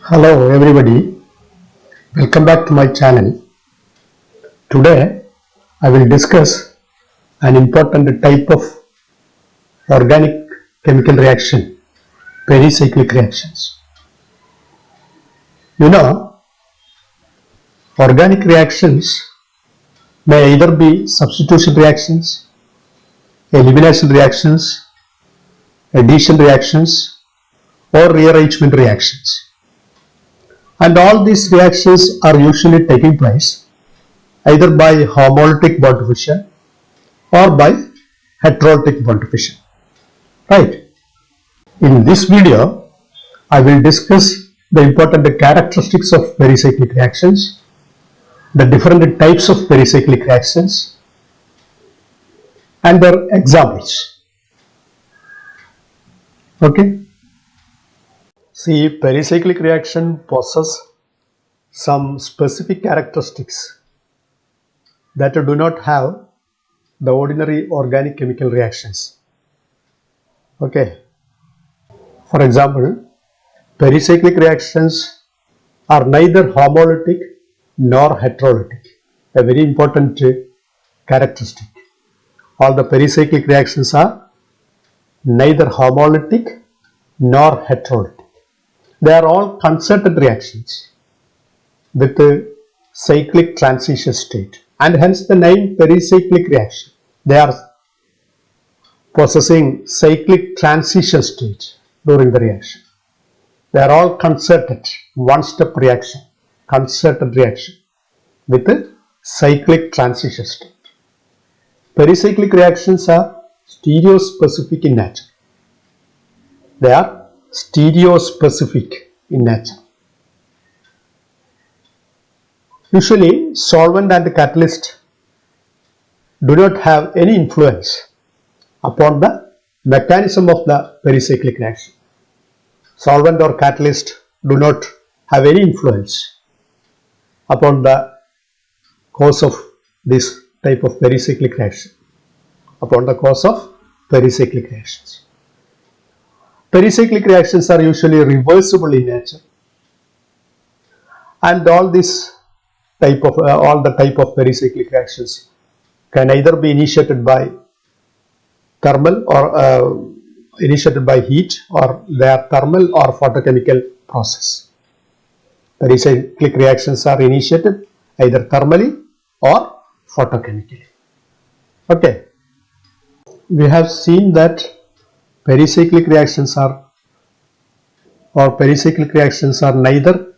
Hello everybody, welcome back to my channel. Today I will discuss an important type of organic chemical reaction, pericyclic reactions. You know, organic reactions may either be substitution reactions, elimination reactions, addition reactions, or rearrangement reactions. And all these reactions are usually taking place either by homolytic bond fission or by heterolytic bond fission. Right. In this video, I will discuss the important characteristics of pericyclic reactions, the different types of pericyclic reactions, and their examples. Okay. See, pericyclic reaction possesses some specific characteristics that do not have the ordinary organic chemical reactions. Okay. For example, pericyclic reactions are neither homolytic nor heterolytic, a very important characteristic. All the pericyclic reactions are neither homolytic nor heterolytic. They are all concerted reactions with a cyclic transition state, and hence the name pericyclic reaction. They are possessing cyclic transition state during the reaction. They are all concerted, one-step reaction, concerted reaction with a cyclic transition state. Pericyclic reactions are stereospecific in nature. They are stereospecific in nature. Usually, solvent and catalyst do not have any influence upon the mechanism of the pericyclic reaction. Solvent or catalyst do not have any influence upon the cause of this type of pericyclic reaction, upon the cause of pericyclic reactions. Pericyclic reactions are usually reversible in nature, and all the type of pericyclic reactions can either be initiated by thermal or initiated by heat, or they are thermal or photochemical process. Pericyclic reactions are initiated either thermally or photochemically. Okay, we have seen that pericyclic reactions are neither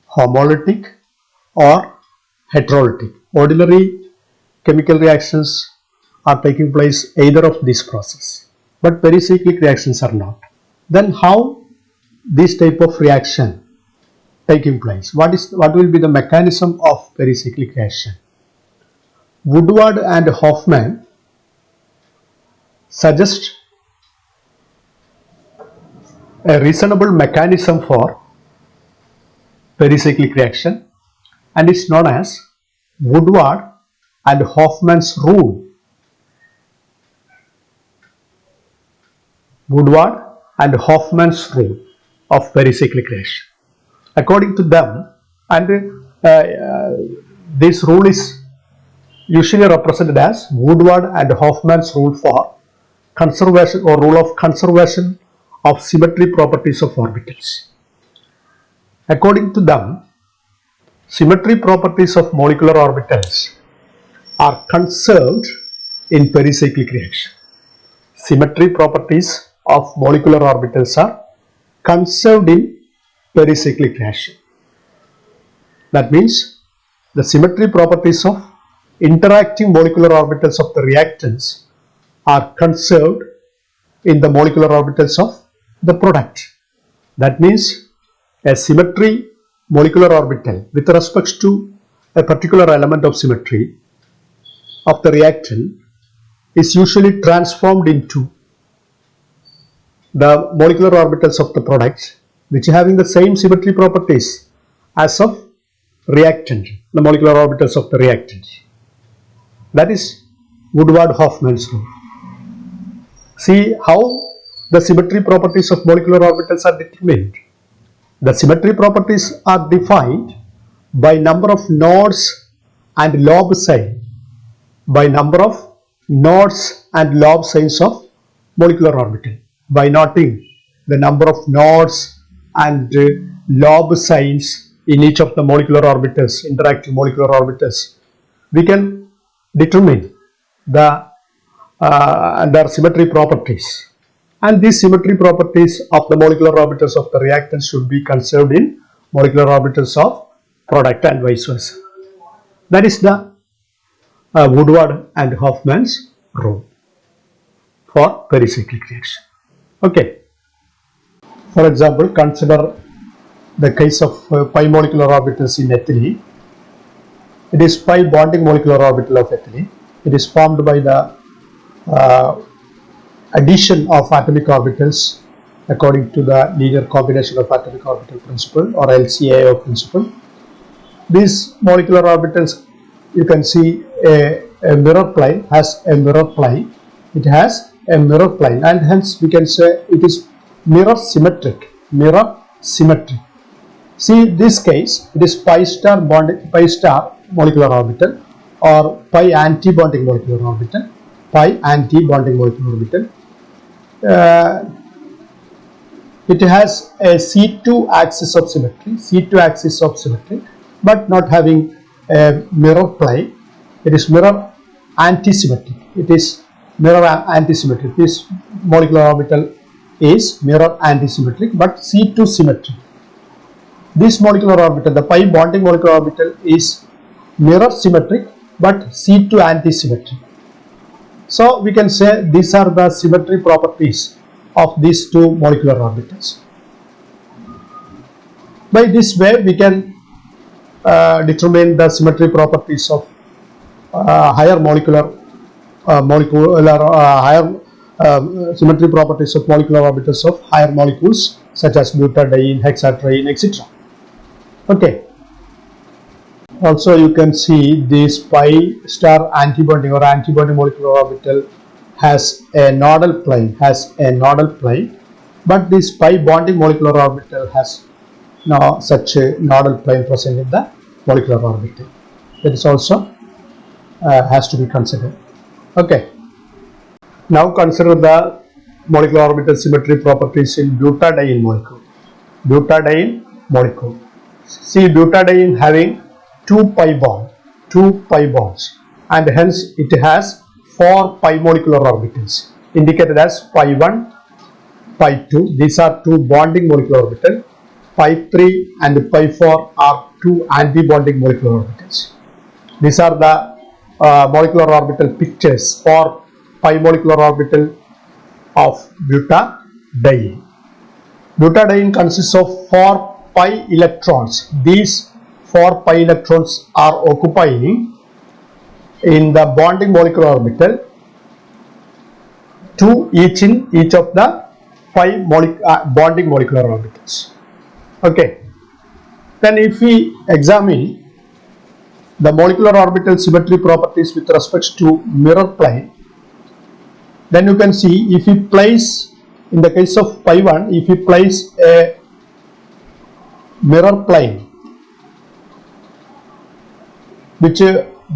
homolytic or heterolytic. Ordinary chemical reactions are taking place either of these processes, but pericyclic reactions are not. Then how this type of reaction taking place? What will be the mechanism of pericyclic reaction? Woodward and Hoffman suggest a reasonable mechanism for pericyclic reaction, and it's known as Woodward and Hoffman's rule. Woodward and Hoffman's rule of pericyclic reaction. According to them, and this rule is usually represented as Woodward and Hoffman's rule for conservation, or rule of conservation of symmetry properties of orbitals. According to them, symmetry properties of molecular orbitals are conserved in pericyclic reaction. Symmetry properties of molecular orbitals are conserved in pericyclic reaction. That means the symmetry properties of interacting molecular orbitals of the reactants are conserved in the molecular orbitals of the product. That means a symmetry molecular orbital with respect to a particular element of symmetry of the reactant is usually transformed into the molecular orbitals of the product, which having the same symmetry properties as of reactant, the molecular orbitals of the reactant. That is Woodward-Hoffman's rule. See how the symmetry properties of molecular orbitals are determined. The symmetry properties are defined by number of nodes and lobe sign, by number of nodes and lobe signs of molecular orbital. By noting the number of nodes and lobe signs in each of the molecular orbitals, interactive molecular orbitals, we can determine their symmetry properties. And these symmetry properties of the molecular orbitals of the reactants should be conserved in molecular orbitals of product and vice versa. That is the Woodward and Hofmann's rule for pericyclic reaction. Okay. For example, consider the case of pi molecular orbitals in ethylene. It is pi bonding molecular orbital of ethylene. It is formed by the addition of atomic orbitals according to the linear combination of atomic orbital principle or LCAO principle. These molecular orbitals, you can see a mirror plane has a mirror plane. It has a mirror plane, and hence we can say it is mirror symmetric. Mirror symmetry. See this case, it is pi star molecular orbital or pi anti-bonding molecular orbital. Pi anti-bonding molecular orbital. It has a C2 axis of symmetry, but not having a mirror plane. It is mirror anti-symmetric. This molecular orbital is mirror anti-symmetric, but C2 symmetry. This molecular orbital, the pi bonding molecular orbital, is mirror symmetric but C2 anti-symmetric. So we can say these are the symmetry properties of these two molecular orbitals. By this way we can determine the symmetry properties of higher symmetry properties of molecular orbitals of higher molecules such as butadiene, hexatriene, etc. Okay. Also you can see this pi star antibonding or antibonding molecular orbital has a nodal plane, but this pi bonding molecular orbital has now such a nodal plane present in the molecular orbital. That is also has to be considered. Okay. Now consider the molecular orbital symmetry properties in butadiene molecule. See butadiene having two pi bonds, and hence it has 4 pi molecular orbitals indicated as pi 1, pi 2. These are two bonding molecular orbitals. Pi 3 and pi 4 are two anti-bonding molecular orbitals. These are the molecular orbital pictures for pi molecular orbital of butadiene. Butadiene consists of 4 pi electrons. These 4 pi electrons are occupying in the bonding molecular orbital, 2 each in each of the pi bonding molecular orbitals. Okay. Then if we examine the molecular orbital symmetry properties with respect to mirror plane, then you can see if we place, in the case of pi 1, if we place a mirror plane which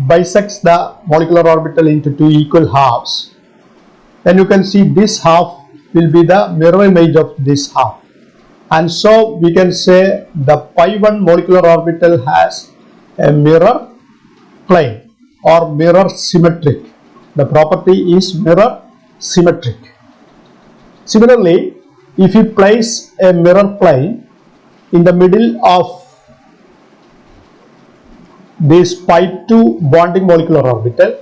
bisects the molecular orbital into two equal halves, then you can see this half will be the mirror image of this half, and so we can say the pi 1 molecular orbital has a mirror plane or mirror symmetric. The property is mirror symmetric. Similarly, if you place a mirror plane in the middle of this pi 2 bonding molecular orbital,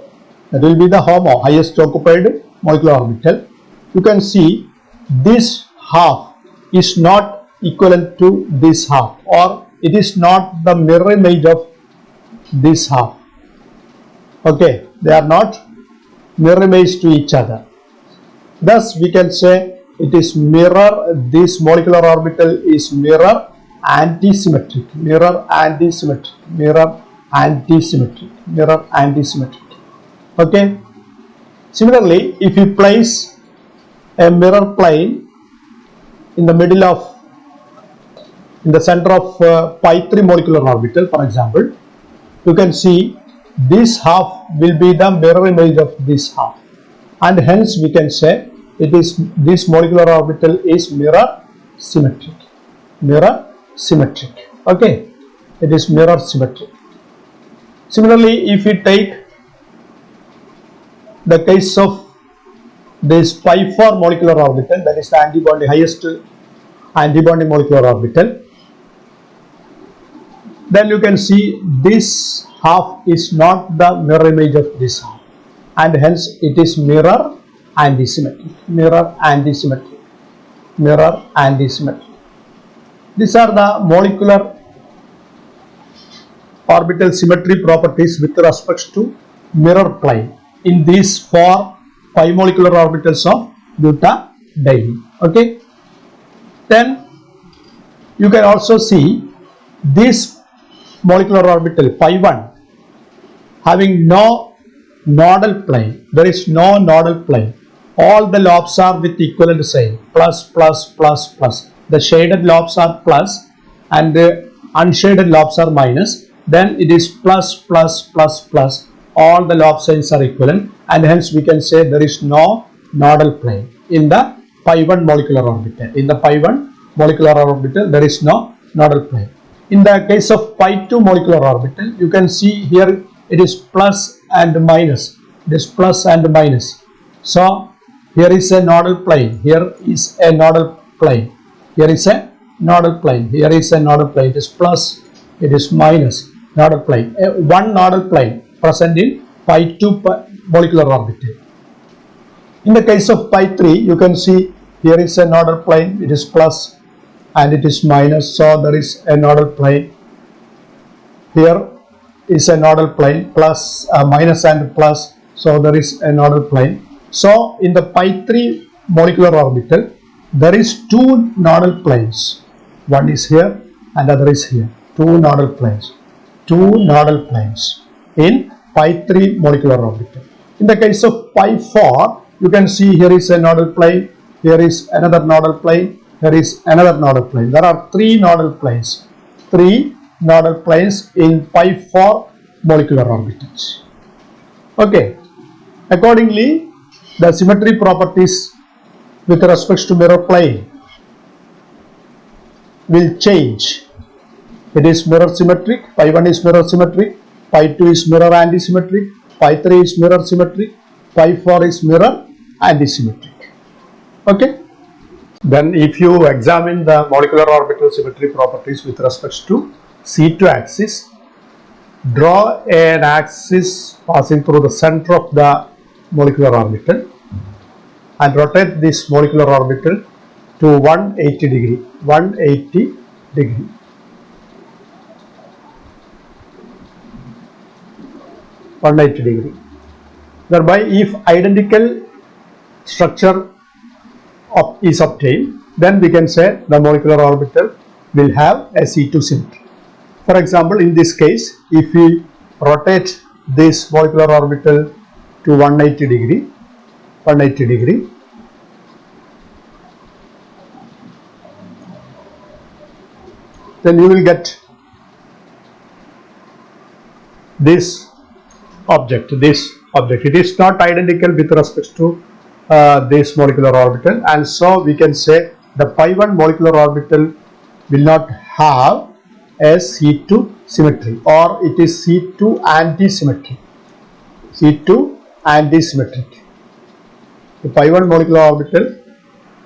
that will be the HOMO, highest occupied molecular orbital, you can see this half is not equivalent to this half, or it is not the mirror image of this half. Okay, they are not mirror image to each other. Thus we can say it is mirror, this molecular orbital is mirror anti-symmetric. Okay. Similarly, if you place a mirror plane in the middle of in the center of pi 3 molecular orbital, for example, you can see this half will be the mirror image of this half, and hence we can say it is this molecular orbital is mirror symmetric. Mirror symmetric. Okay, it is mirror symmetric. Similarly, if we take the case of this pi 4 molecular orbital, that is the antibonding, highest antibonding molecular orbital, then you can see this half is not the mirror image of this half, and hence it is mirror antisymmetric. Mirror antisymmetric. Mirror antisymmetric. These are the molecular orbital symmetry properties with respect to mirror plane in these 4 pi molecular orbitals of butadiene. Okay, then you can also see this molecular orbital pi 1 having no nodal plane. There is no nodal plane. All the lobes are with equivalent sign, plus plus plus plus. The shaded lobes are plus and the unshaded lobes are minus. Then it is plus plus plus plus. All the lobe signs are equivalent, and hence we can say there is no nodal plane in the pi 1 molecular orbital. In the pi 1 molecular orbital, there is no nodal plane. In the case of pi 2 molecular orbital, you can see here it is plus and minus. It is plus and minus. So here is a nodal plane. Here is a nodal plane. Here is a nodal plane. Here is a nodal plane. It is plus. It is minus. Nodal plane. One nodal plane present in pi 2 molecular orbital. In the case of pi 3, you can see here is a nodal plane. It is plus and it is minus, so there is a nodal plane. Here is a nodal plane, plus minus and plus, so there is a nodal plane. So in the pi 3 molecular orbital, there is 2 nodal planes. One is here and other is here. 2 nodal planes. 2 nodal planes in pi 3 molecular orbital. In the case of pi 4, you can see here is a nodal plane, here is another nodal plane, here is another nodal plane. There are 3 nodal planes. 3 nodal planes in pi 4 molecular orbitals. Okay. Accordingly, the symmetry properties with respect to mirror plane will change. It is mirror symmetric. Pi 1 is mirror symmetric. Pi 2 is mirror antisymmetric. Pi 3 is mirror symmetric. Pi 4 is mirror antisymmetric. Okay. Then if you examine the molecular orbital symmetry properties with respect to C2 axis, draw an axis passing through the center of the molecular orbital and rotate this molecular orbital to 180 degree. 180 degree. Thereby, if identical structure is obtained, then we can say the molecular orbital will have a C2 symmetry. For example, in this case, if we rotate this molecular orbital to 180 degree, then you will get this object. It is not identical with respect to this molecular orbital, and so we can say the pi 1 molecular orbital will not have a C2 symmetry, or it is C2 antisymmetric. C2 antisymmetric. The pi 1 molecular orbital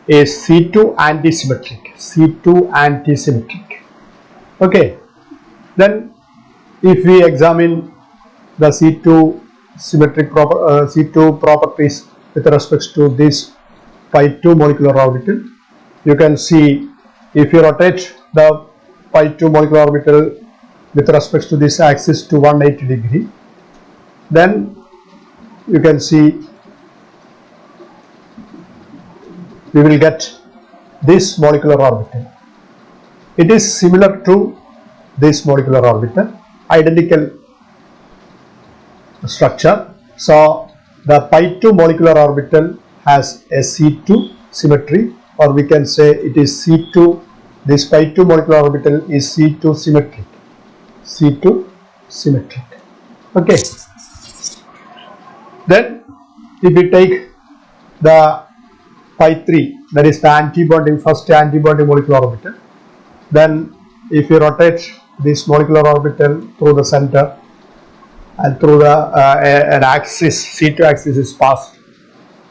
is C2 antisymmetric. C2 antisymmetric. Okay. Then if we examine the C2 symmetric C2 properties with respect to this pi 2 molecular orbital, you can see if you rotate the pi 2 molecular orbital with respect to this axis to 180 degree, then you can see we will get this molecular orbital. It is similar to this molecular orbital, identical structure. So the pi 2 molecular orbital has a C2 symmetry, or we can say it is C2 This pi2 molecular orbital is C2 symmetric. C2 symmetric. Okay. Then if we take the pi3, that is the antibonding, first antibonding molecular orbital, then if you rotate this molecular orbital through the center and through the an axis, C2 axis is passed,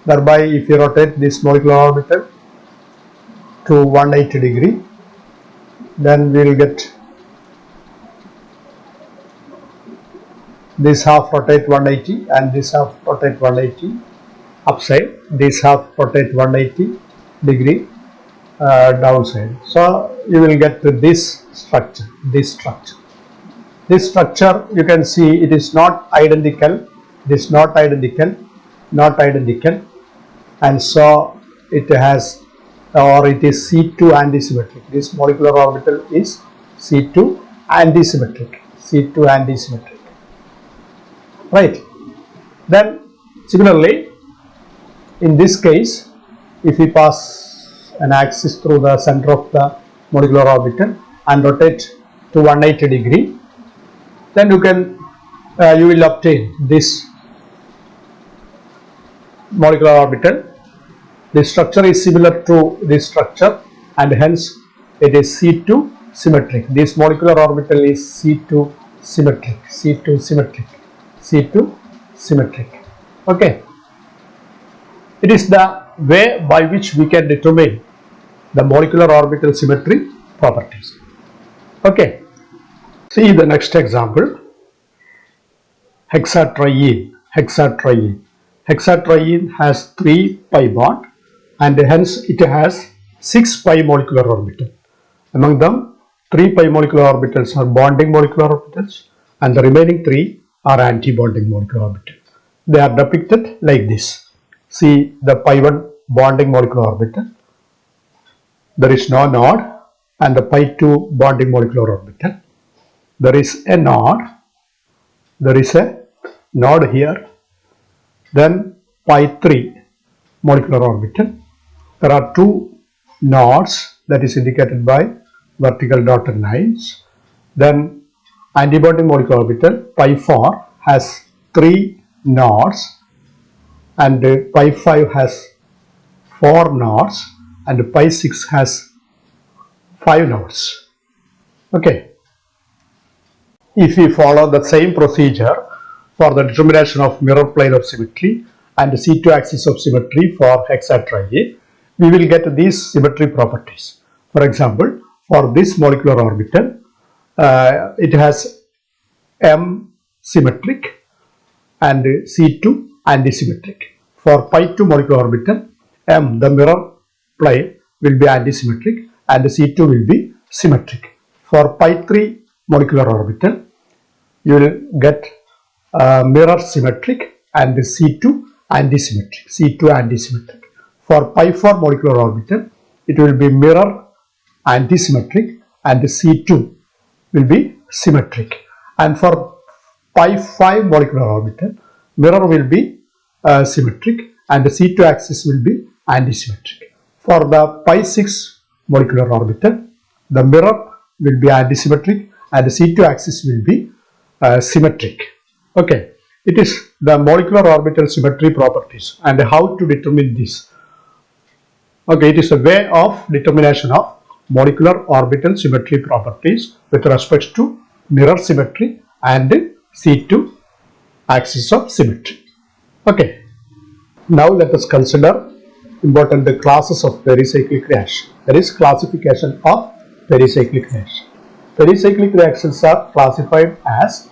thereby if you rotate this molecular orbital to 180 degree, then we will get this half rotate 180 and this half rotate 180 upside, this half rotate 180 degree downside. So you will get this structure, this structure. This structure, you can see it is not identical, it is not identical, not identical, and so it has, or it is C2 antisymmetric. This molecular orbital is C2 antisymmetric, C2 antisymmetric, right? Then similarly, in this case, if we pass an axis through the center of the molecular orbital and rotate to 180 degree, then you will obtain this molecular orbital. The structure is similar to this structure and hence it is C2 symmetric. This molecular orbital is C2 symmetric, C2 symmetric, C2 symmetric. Okay. It is the way by which we can determine the molecular orbital symmetry properties. Okay. See the next example. Hexatriene. Hexatriene. Hexatriene has 3 pi bond and hence it has 6 pi molecular orbital. Among them, 3 pi molecular orbitals are bonding molecular orbitals and the remaining 3 are anti-bonding molecular orbitals. They are depicted like this. See the pi1 bonding molecular orbital. There is no node, and the pi2 bonding molecular orbital. There is a node. There is a node here. Then pi3 molecular orbital. There are 2 nodes that is indicated by vertical dotted lines. Then antibonding molecular orbital pi4 has 3 nodes and pi5 has 4 nodes and pi6 has 5 nodes. Okay. If we follow the same procedure for the determination of mirror plane of symmetry and C2 axis of symmetry for hexatriene, we will get these symmetry properties. For example, for this molecular orbital, it has M symmetric and C2 antisymmetric. For pi2 molecular orbital, M, the mirror plane, will be antisymmetric and C2 will be symmetric. For pi3 molecular orbital, you will get mirror symmetric and C2 antisymmetric, C2 antisymmetric. For pi4 molecular orbital, it will be mirror antisymmetric and C2 will be symmetric. And for pi5 molecular orbital, mirror will be symmetric and the C2 axis will be antisymmetric. For the pi6 molecular orbital, the mirror will be antisymmetric and the C2 axis will be symmetric. Okay, it is the molecular orbital symmetry properties and how to determine this. Okay, it is a way of determination of molecular orbital symmetry properties with respect to mirror symmetry and C2 axis of symmetry. Okay, now let us consider important classes of pericyclic reaction. There is classification of pericyclic reaction. Pericyclic reactions are classified as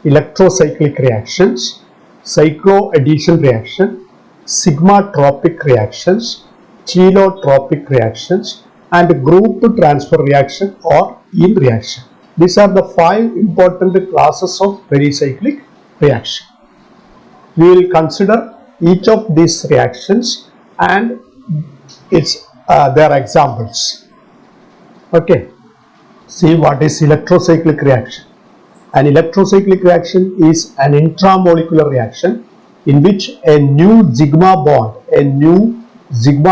electrocyclic reactions, cycloaddition reaction, sigmatropic reactions, chelotropic reactions, and group transfer reaction or yin reaction. These are the 5 important classes of pericyclic reaction. We will consider each of these reactions and their examples. Okay. See what is electrocyclic reaction. An electrocyclic reaction is an intramolecular reaction in which a new sigma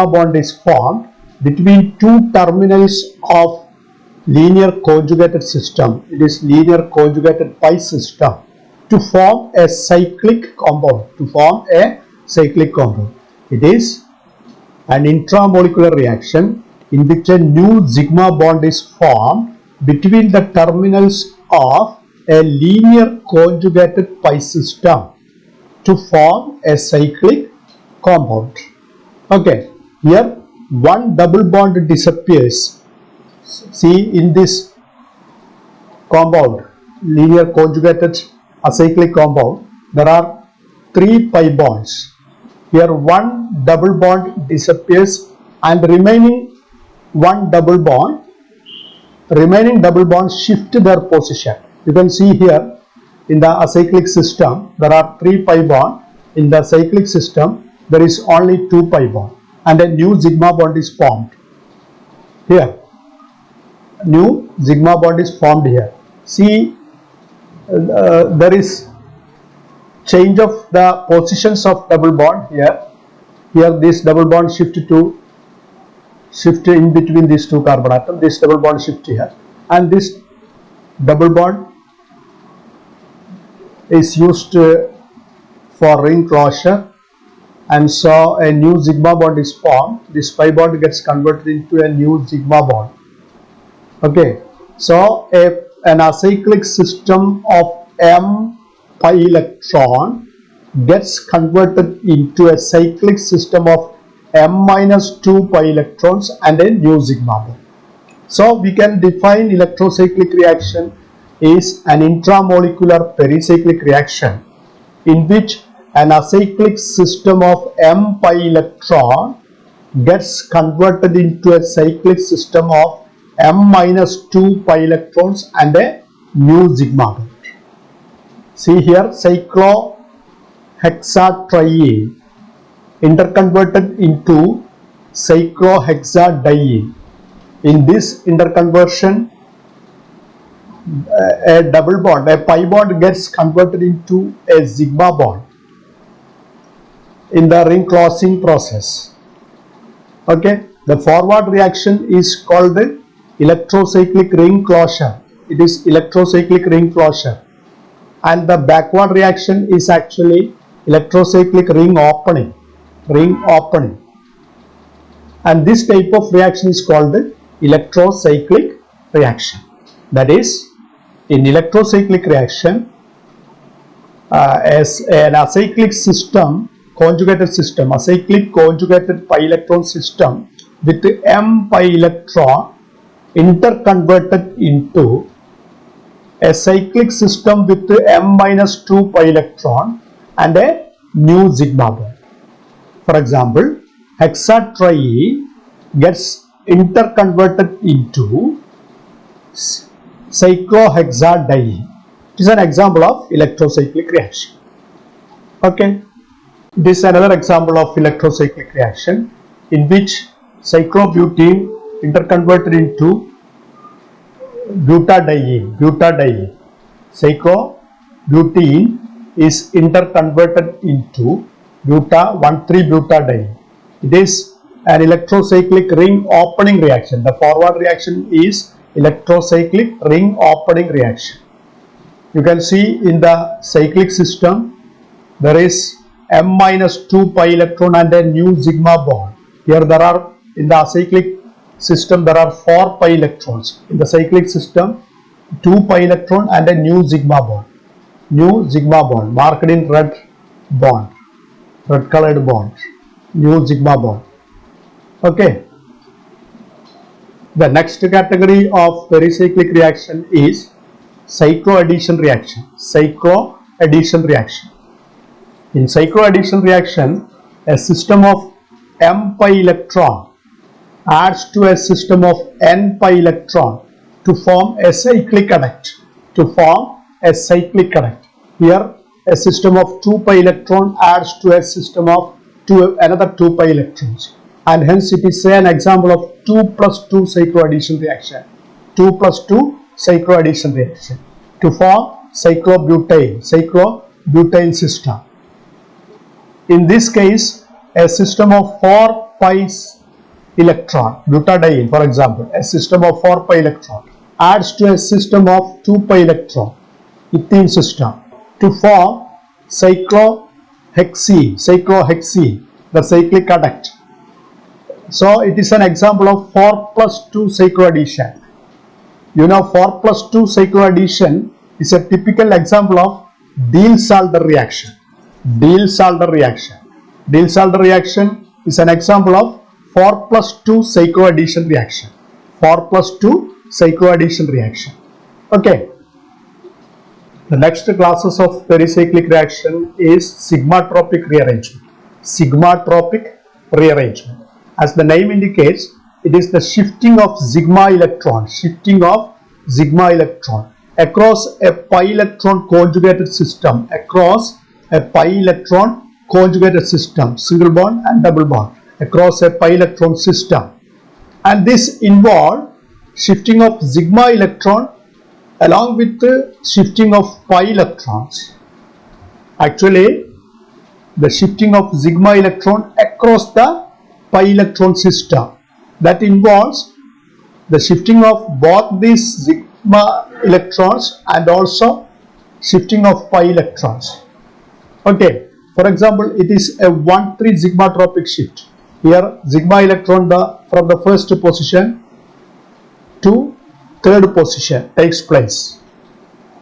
bond is formed between 2 terminals of linear conjugated system. It is linear conjugated pi system to form a cyclic compound. To form a cyclic compound. It is an intramolecular reaction in which a new sigma bond is formed between the terminals of a linear conjugated pi system to form a cyclic compound. Okay, here one double bond disappears. See, in this compound, linear conjugated acyclic compound, there are 3 pi bonds. Here one double bond disappears and remaining double bonds shift their position. You can see here in the acyclic system there are 3 pi bonds. In the cyclic system there is only 2 pi bond and a new sigma bond is formed. Here new sigma bond is formed here. See, there is change of the positions of double bond here. Here this double bond shift in between these two carbon atoms. This double bond shift here, and this double bond is used for ring closure, and so a new sigma bond is formed. This pi bond gets converted into a new sigma bond. Okay, so an acyclic system of m pi electron gets converted into a cyclic system of m minus 2 pi electrons and a new sigma bond. So we can define electrocyclic reaction is an intramolecular pericyclic reaction in which an acyclic system of m pi electron gets converted into a cyclic system of m minus 2 pi electrons and a new sigma bond. See here, cyclohexatriene interconverted into cyclohexadiene. In this interconversion, a double bond, a pi bond gets converted into a sigma bond in the ring closing process. Okay, the forward reaction is called electrocyclic ring closure. It is electrocyclic ring closure. And the backward reaction is actually electrocyclic ring opening. And this type of reaction is called electrocyclic reaction. That is, in electrocyclic reaction, as an acyclic system, acyclic conjugated pi electron system with m pi electron interconverted into a cyclic system with m minus 2 pi electron and a new sigma bond. For example, hexatriene gets interconverted into cyclohexadiene. It is an example of electrocyclic reaction. Okay, this is another example of electrocyclic reaction in which cyclobutene interconverted into butadiene. Cyclobutene is interconverted into 1,3-butadiene. It is an electrocyclic ring opening reaction. The forward reaction is electrocyclic ring opening reaction. You can see in the cyclic system there is m minus 2 pi electron and a new sigma bond. Here there are, in the acyclic system there are 4 pi electrons. In the cyclic system 2 pi electron and a new sigma bond. Marked in red colored bond. New sigma bond. Okay. The next category of pericyclic reaction is cycloaddition reaction. In cycloaddition reaction, a system of m pi electron adds to a system of n pi electron to form a cyclic adduct. Here, a system of 2 pi electron adds to a system of another 2 pi electrons, and hence it is an example of 2 plus 2 cycloaddition reaction. To form cyclobutane system. In this case, a system of 4 pi electron, butadiene for example, a system of 4 pi electron adds to a system of 2 pi electron, ethene system, to form cyclohexene, the cyclic adduct. So it is an example of 4+2 cycloaddition. You know, 4+2 cycloaddition is a typical example of Diels-Alder reaction. Diels-Alder reaction. Diels-Alder reaction is an example of 4+2 cycloaddition reaction. 4+2 cycloaddition reaction. Okay. The next classes of pericyclic reaction is sigmatropic rearrangement. Sigmatropic rearrangement. As the name indicates, it is the shifting of sigma electron, across a pi electron conjugated system, single bond and double bond, across a pi electron system. And this involves shifting of sigma electron along with the shifting of pi electrons. Actually, the shifting of sigma electron across the pi electron system, that involves the shifting of both these sigma electrons and also shifting of pi electrons. Okay, for example, it is a 1,3 sigmatropic shift. Here sigma electron from the first position to third position takes place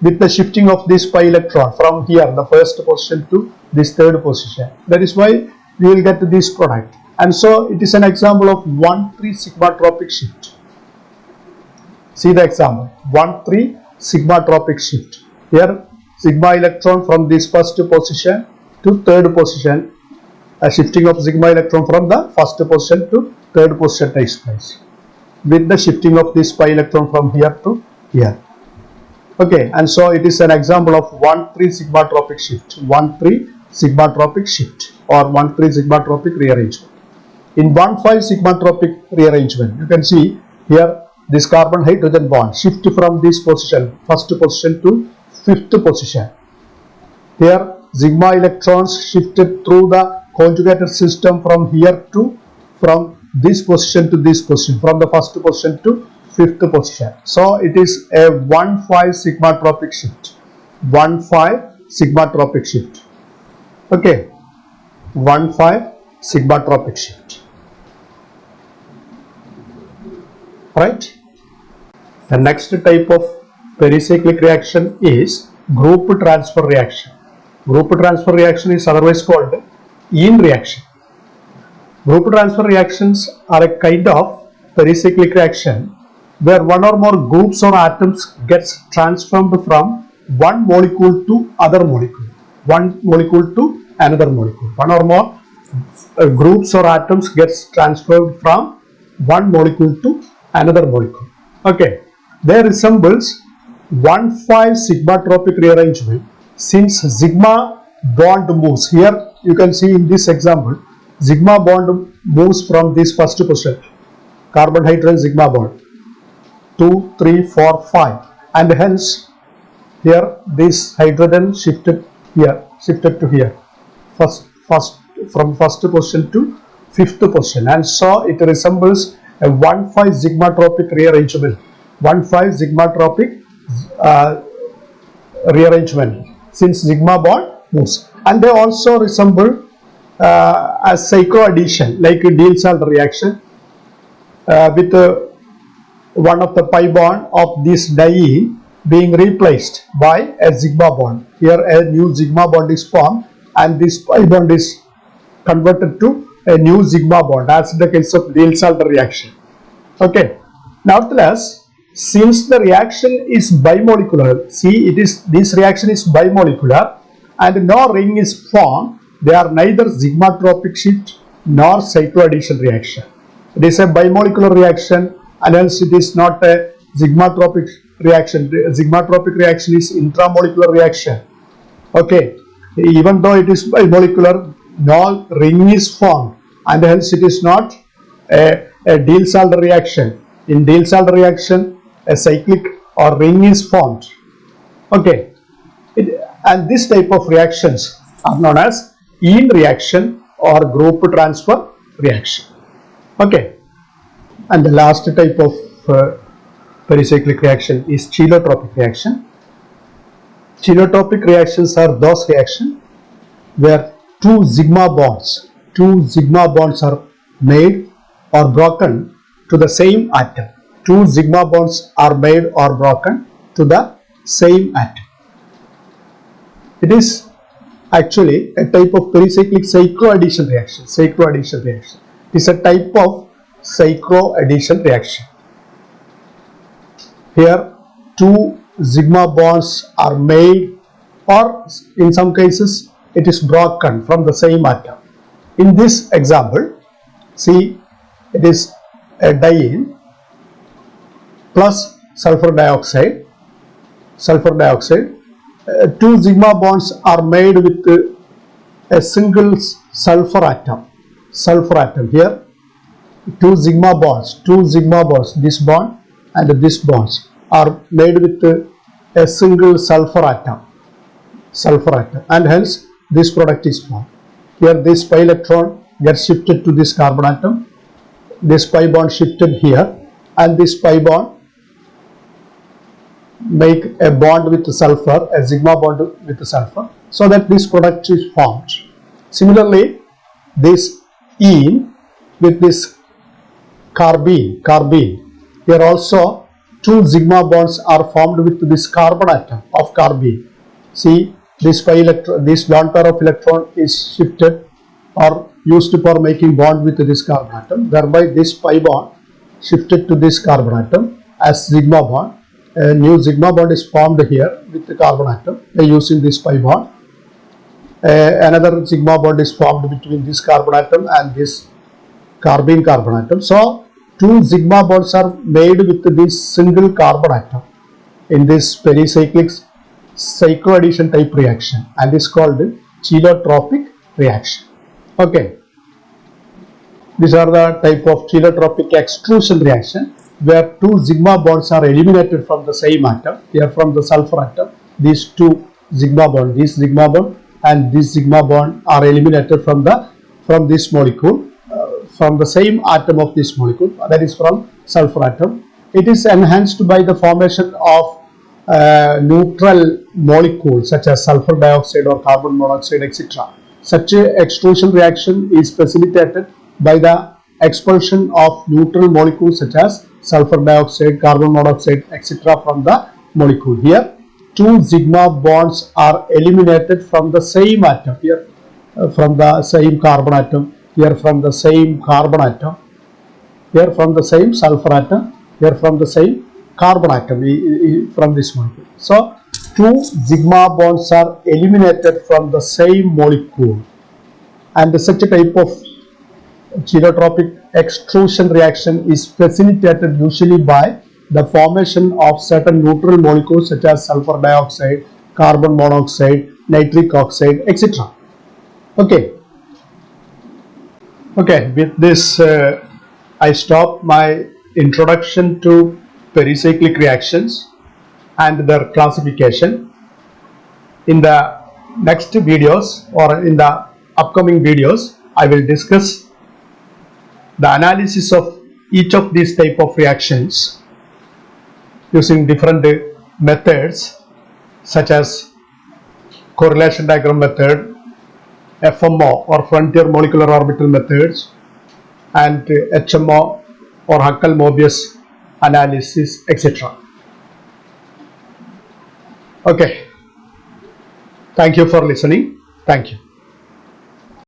with the shifting of this pi electron from here, the first position, to this third position. That is why we will get this product. And so it is an example of 1,3 sigmatropic shift. See the example, 1,3 sigmatropic shift. Here sigma electron from this first position to third position, a shifting of sigma electron from the first position to third position takes place with the shifting of this pi electron from here to here. Okay, and so it is an example of 1,3 sigmatropic shift, 1,3 sigmatropic shift or 1,3 sigmatropic rearrangement. In 1,5 sigmatropic rearrangement, you can see here this carbon hydrogen bond shift from this position, first position to fifth position. Here sigma electrons shifted through the conjugated system from here to, from this position to this position, from the first position to fifth position. So it is a 1,5 sigmatropic shift. 1,5 sigmatropic shift. Okay, 1,5 sigmatropic shift. Right. The next type of pericyclic reaction is group transfer reaction. Group transfer reaction is otherwise called Yin reaction. Group transfer reactions are a kind of pericyclic reaction where one or more groups or atoms gets transformed from one molecule to other molecule, one molecule to another molecule. One or more groups or atoms gets transferred from one molecule to another molecule. Okay, they resembles 1,5 sigmatropic rearrangement since sigma bond moves. Here you can see in this example, sigma bond moves from this first position, carbon hydrogen sigma bond, 2, 3, 4, 5, and hence here this hydrogen shifted here, shifted to here, from first position to fifth position, and so it resembles a 1,5 sigmatropic rearrangement. 1,5 sigmatropic rearrangement since sigma bond moves, and they also resemble a cycloaddition like a Diels-Alder reaction with one of the pi bond of this diene being replaced by a sigma bond. Here a new sigma bond is formed and this pi bond is converted to a new sigma bond, as in the case of Diels-Alder reaction. Okay, nevertheless, since the reaction is bimolecular, see it is, this reaction is bimolecular and no ring is formed, they are neither sigmatropic shift nor cycloaddition reaction. It is a bimolecular reaction and hence it is not a sigmatropic reaction. Sigmatropic reaction is intramolecular reaction. Okay, even though it is bimolecular, no ring is formed and hence it is not a Diels-Alder reaction. In Diels-Alder reaction, a cyclic or ring is formed. Okay, and this type of reactions are known as Yin reaction or group transfer reaction. Okay, and the last type of pericyclic reaction is chelotropic reaction. Chelotropic reactions are those reactions where two sigma bonds are made or broken to the same atom. Two sigma bonds are made or broken to the same atom. It is actually a type of pericyclic cycloaddition reaction. It is a type of cycloaddition reaction. Here two sigma bonds are made, or in some cases it is broken from the same atom. In this example, see, it is a diene plus sulfur dioxide. Two sigma bonds are made with a single sulfur atom. Here two sigma bonds, this bond and this bonds are made with a single sulfur atom, and hence this product is formed. Here this pi electron gets shifted to this carbon atom, this pi bond shifted here, and this pi bond make a bond with the sulfur, a sigma bond with the sulfur, so that this product is formed. Similarly, this ene with this carbene, here also two sigma bonds are formed with this carbon atom of carbene. See, this lone pair of electron is shifted or used for making bond with this carbon atom, thereby this pi bond shifted to this carbon atom as sigma bond. A new sigma bond is formed here with the carbon atom by using this pi bond. Another sigma bond is formed between this carbon atom and this carbene carbon atom. So two sigma bonds are made with this single carbon atom in this pericyclic cycloaddition type reaction, and is called chelotropic reaction. Okay, these are the type of chelotropic extrusion reaction where two sigma bonds are eliminated from the same atom. Here from the sulfur atom, these two sigma bond, this sigma bond and this sigma bond are eliminated from this molecule, from the same atom of this molecule, that is from sulfur atom. It is enhanced by the formation of neutral molecules such as sulfur dioxide or carbon monoxide, etc. Such a extrusion reaction is facilitated by the expulsion of neutral molecules such as sulfur dioxide, carbon monoxide, etc. from the molecule. Here two sigma bonds are eliminated from the same atom. Here from the same carbon atom, here from the same carbon atom, here from the same sulfur atom, here from the same carbon atom from this molecule. So two sigma bonds are eliminated from the same molecule, and such a type of chelotropic extrusion reaction is facilitated usually by the formation of certain neutral molecules such as sulfur dioxide, carbon monoxide, nitric oxide, etc. Okay, with this I stop my introduction to pericyclic reactions and their classification. In the next videos or in the upcoming videos, I will discuss the analysis of each of these type of reactions using different methods such as correlation diagram method, FMO or frontier molecular orbital methods, and HMO or Huckel-Mobius analysis, etc. Okay, thank you for listening. Thank you.